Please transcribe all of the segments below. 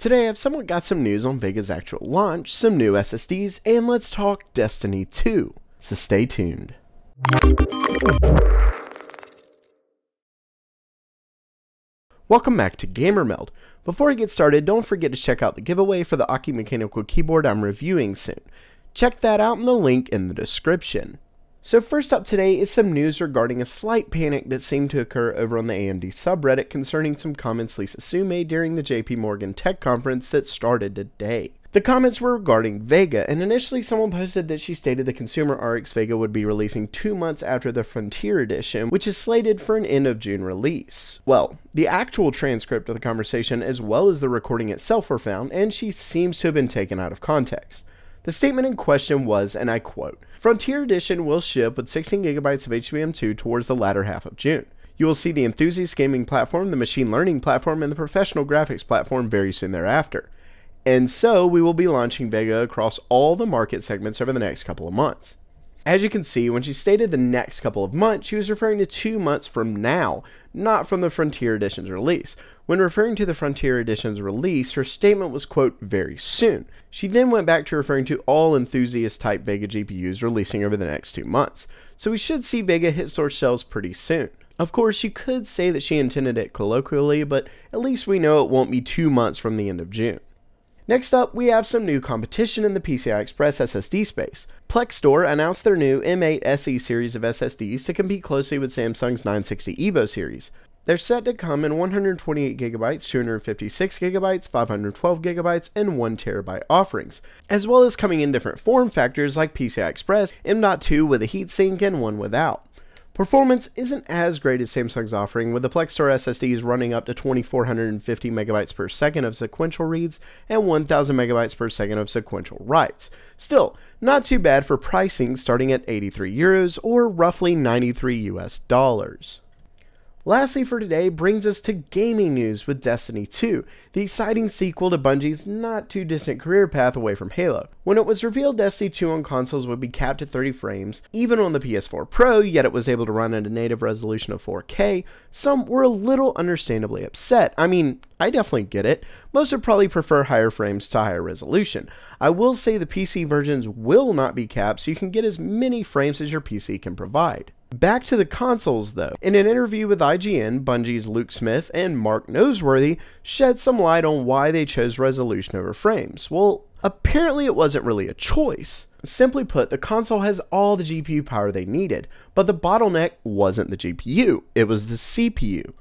Today I've somewhat got some news on Vega's actual launch, some new SSDs, and let's talk Destiny 2, so stay tuned. Welcome back to GamerMeld. Before I get started, don't forget to check out the giveaway for the Aki mechanical keyboard I'm reviewing soon. Check that out in the link in the description. So first up today is some news regarding a slight panic that seemed to occur over on the AMD subreddit concerning some comments Lisa Su made during the JP Morgan Tech Conference that started today. The comments were regarding Vega, and initially someone posted that she stated the consumer RX Vega would be releasing 2 months after the Frontier Edition, which is slated for an end of June release. Well, the actual transcript of the conversation as well as the recording itself were found, and she seems to have been taken out of context. The statement in question was, and I quote, "Frontier Edition will ship with 16GB of HBM2 towards the latter half of June. You will see the enthusiast gaming platform, the machine learning platform, and the professional graphics platform very soon thereafter. And so we will be launching Vega across all the market segments over the next couple of months." As you can see, when she stated the next couple of months, she was referring to 2 months from now, not from the Frontier Edition's release. When referring to the Frontier Edition's release, her statement was, quote, "very soon." She then went back to referring to all enthusiast type Vega GPUs releasing over the next 2 months. So we should see Vega hit store shelves pretty soon. Of course, you could say that she intended it colloquially, but at least we know it won't be 2 months from the end of June. Next up, we have some new competition in the PCI Express SSD space. Plex Store announced their new M8 SE series of SSDs to compete closely with Samsung's 960 EVO series. They're set to come in 128GB, 256GB, 512GB, and 1TB offerings, as well as coming in different form factors like PCI Express, M.2 with a heatsink, and one without. Performance isn't as great as Samsung's offering, with the Plex Store SSDs running up to 2450 megabytes per second of sequential reads and 1000 megabytes per second of sequential writes. Still, not too bad for pricing starting at €83 or roughly $93 US. Lastly for today brings us to gaming news with Destiny 2, the exciting sequel to Bungie's not too distant career path away from Halo. When it was revealed Destiny 2 on consoles would be capped at 30 frames, even on the PS4 Pro, yet it was able to run at a native resolution of 4K, some were a little understandably upset. I mean, I definitely get it. Most would probably prefer higher frames to higher resolution. I will say the PC versions will not be capped, so you can get as many frames as your PC can provide. Back to the consoles though. In an interview with IGN, Bungie's Luke Smith and Mark Noseworthy shed some light on why they chose resolution over frames. Well, apparently it wasn't really a choice. Simply put, the console has all the GPU power they needed, but the bottleneck wasn't the GPU, it was the CPU.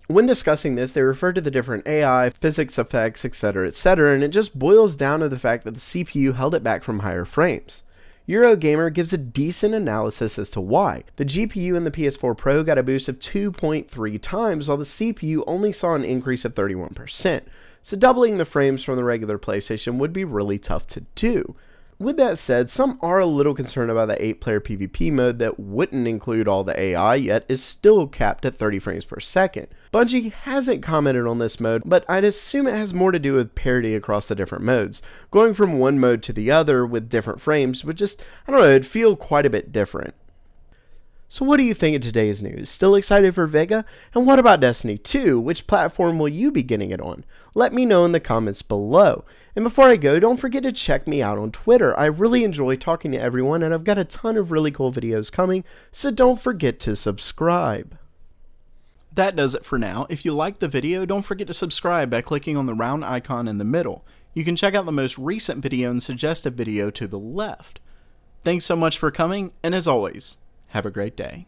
When discussing this, they refer to the different AI, physics effects, etc., and it just boils down to the fact that the CPU held it back from higher frames. Eurogamer gives a decent analysis as to why. The GPU in the PS4 Pro got a boost of 2.3 times, while the CPU only saw an increase of 31%, so doubling the frames from the regular PlayStation would be really tough to do. With that said, some are a little concerned about the 8-player PvP mode that wouldn't include all the AI, yet is still capped at 30 frames per second. Bungie hasn't commented on this mode, but I'd assume it has more to do with parity across the different modes. Going from one mode to the other with different frames would just, I don't know, it'd feel quite a bit different. So what do you think of today's news? Still excited for Vega? And what about Destiny 2? Which platform will you be getting it on? Let me know in the comments below. And before I go, don't forget to check me out on Twitter. I really enjoy talking to everyone and I've got a ton of really cool videos coming, so don't forget to subscribe. That does it for now. If you liked the video, don't forget to subscribe by clicking on the round icon in the middle. You can check out the most recent video and suggest a video to the left. Thanks so much for coming, and as always, have a great day.